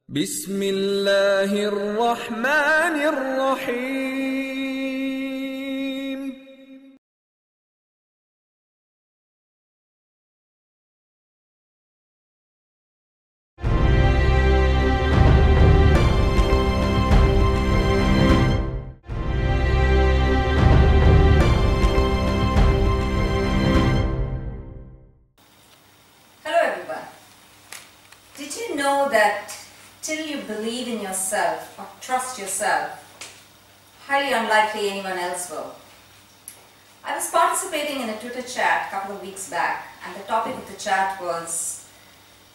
بسم الله الرحمن الرحيم. Hello everyone. Did you know that till you believe in yourself or trust yourself, highly unlikely anyone else will? I was participating in a Twitter chat a couple of weeks back, and the topic of the chat was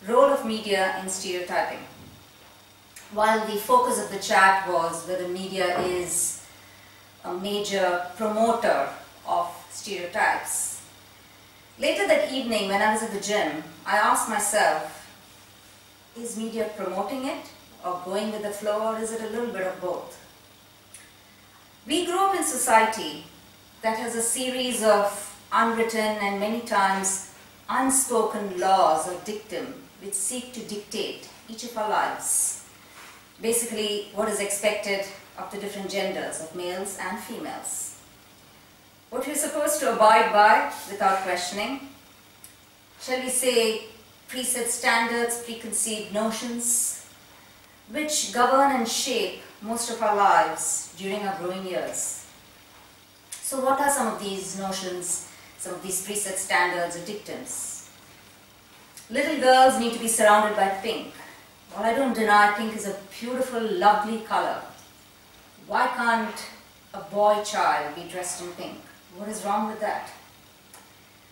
role of media in stereotyping. While the focus of the chat was whether media is a major promoter of stereotypes, later that evening when I was at the gym, I asked myself, is media promoting it or going with the flow, or is it a little bit of both? We grew up in society that has a series of unwritten and many times unspoken laws or dictum which seek to dictate each of our lives. Basically, what is expected of the different genders, of males and females. What we're supposed to abide by without questioning. Shall we say preset standards, preconceived notions, which govern and shape most of our lives during our growing years. So what are some of these notions, some of these preset standards or dictums? Little girls need to be surrounded by pink. While I don't deny pink is a beautiful, lovely color, why can't a boy child be dressed in pink? What is wrong with that?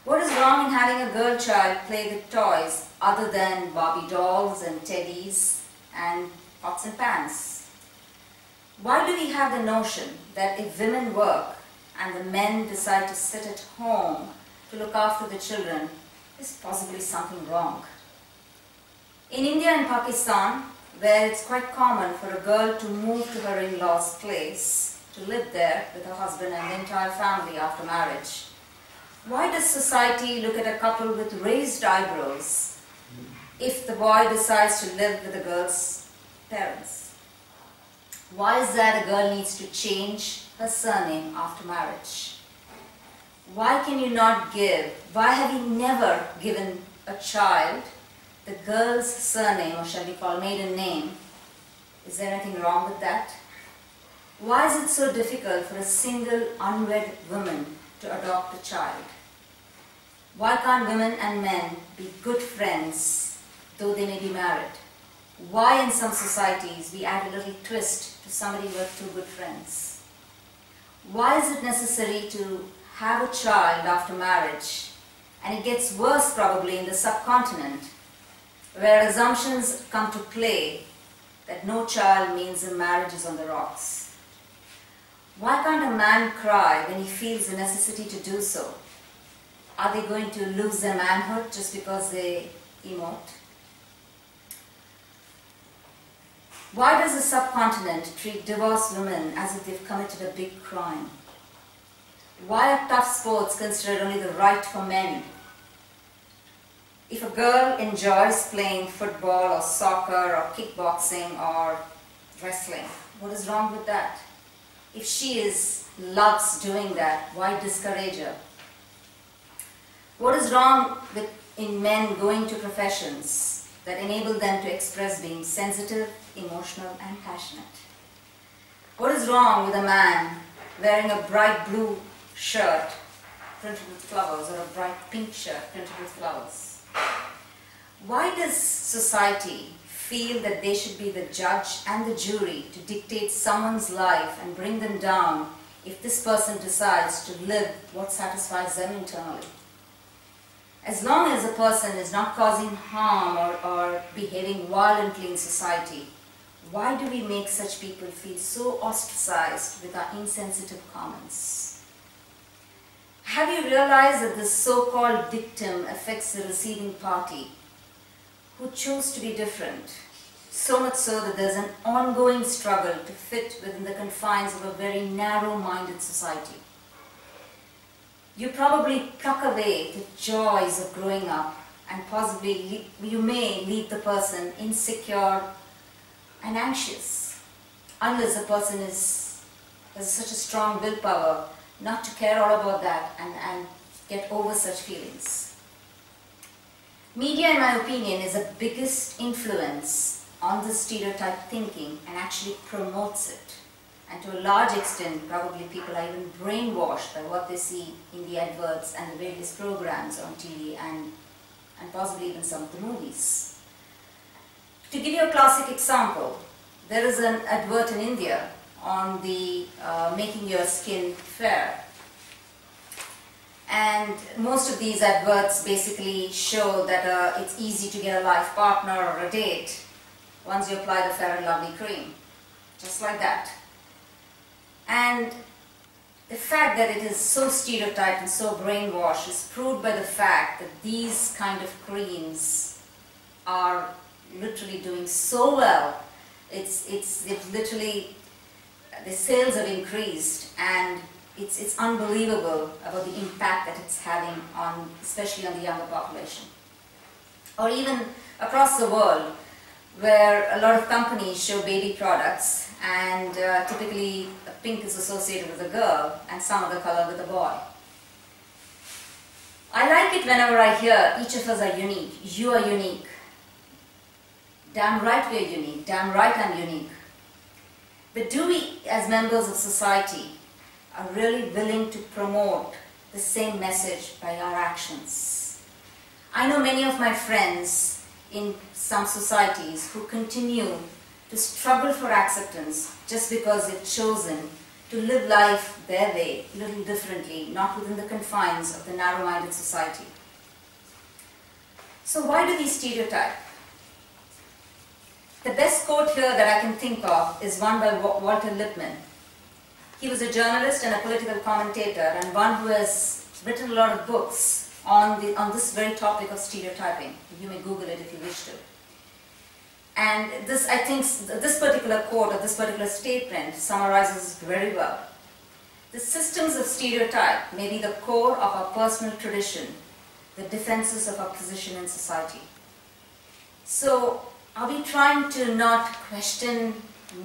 What is wrong in having a girl child play with toys other than Barbie dolls and teddies and pots and pans? Why do we have the notion that if women work and the men decide to sit at home to look after the children, there's possibly something wrong? In India and Pakistan, where it's quite common for a girl to move to her in-laws' place, to live there with her husband and the entire family after marriage, why does society look at a couple with raised eyebrows if the boy decides to live with the girl's parents? Why is that a girl needs to change her surname after marriage? Why can you not give, why have you never given a child the girl's surname, or shall we call maiden name? Is there anything wrong with that? Why is it so difficult for a single unwed woman to adopt a child? Why can't women and men be good friends though they may be married? Why in some societies we add a little twist to somebody with two good friends? Why is it necessary to have a child after marriage? And it gets worse probably in the subcontinent, where assumptions come to play that no child means a marriage is on the rocks. Why can't a man cry when he feels the necessity to do so? Are they going to lose their manhood just because they emote? Why does the subcontinent treat divorced women as if they've committed a big crime? Why are tough sports considered only the right for men? If a girl enjoys playing football or soccer or kickboxing or wrestling, what is wrong with that? If she loves doing that, why discourage her? What is wrong in men going to professions that enable them to express being sensitive, emotional and passionate? What is wrong with a man wearing a bright blue shirt printed with flowers or a bright pink shirt printed with flowers? Why does society feel that they should be the judge and the jury to dictate someone's life and bring them down if this person decides to live what satisfies them internally? As long as a person is not causing harm or behaving violently in society, why do we make such people feel so ostracized with our insensitive comments? Have you realized that this so-called dictum affects the receiving party who choose to be different, so much so that there's an ongoing struggle to fit within the confines of a very narrow-minded society? You probably pluck away the joys of growing up, and possibly you may leave the person insecure and anxious, unless a person has such a strong willpower not to care all about that and get over such feelings. Media, in my opinion, is the biggest influence on the stereotype thinking and actually promotes it. And to a large extent, probably people are even brainwashed by what they see in the adverts and the various programs on TV and possibly even some of the movies. To give you a classic example, there is an advert in India on the making your skin fair. And most of these adverts basically show that it's easy to get a life partner or a date once you apply the Fair and Lovely cream. Just like that. And the fact that it is so stereotyped and so brainwashed is proved by the fact that these kind of creams are literally doing so well. It's literally, the sales have increased, and it's unbelievable about the impact that it's having on, especially on the younger population. Or even across the world, where a lot of companies show baby products, and typically pink is associated with a girl and some other color with a boy. I like it whenever I hear each of us are unique. You are unique. Damn right we are unique. Damn right I'm unique. But do we, as members of society, are really willing to promote the same message by our actions? I know many of my friends in some societies who continue to struggle for acceptance just because they've chosen to live life their way, a little differently, not within the confines of the narrow-minded society. So why do we stereotype? The best quote here that I can think of is one by Walter Lippmann. He was a journalist and a political commentator, and one who has written a lot of books on this very topic of stereotyping. You may Google it if you wish to. And this, I think, this particular quote or this particular statement summarizes very well. The systems of stereotype may be the core of our personal tradition, the defenses of our position in society. So, are we trying to not question,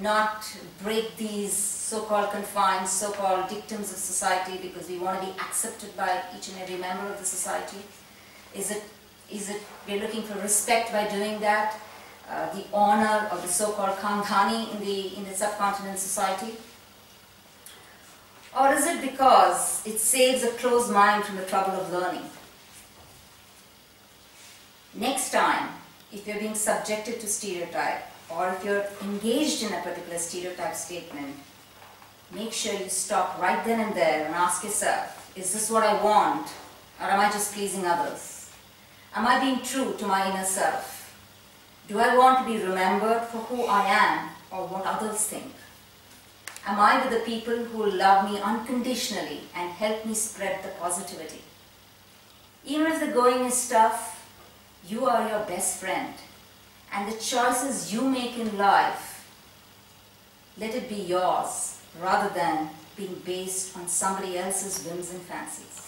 not break these so-called confines, so-called dictums of society because we want to be accepted by each and every member of the society? Is it we're looking for respect by doing that? The honor of the so-called Khandhani in the subcontinent society? Or is it because it saves a closed mind from the trouble of learning? Next time, if you're being subjected to stereotype, or if you're engaged in a particular stereotype statement, make sure you stop right then and there and ask yourself, is this what I want, or am I just pleasing others? Am I being true to my inner self? Do I want to be remembered for who I am or what others think? Am I with the people who love me unconditionally and help me spread the positivity? Even if the going is tough, you are your best friend, and the choices you make in life, let it be yours rather than being based on somebody else's whims and fancies.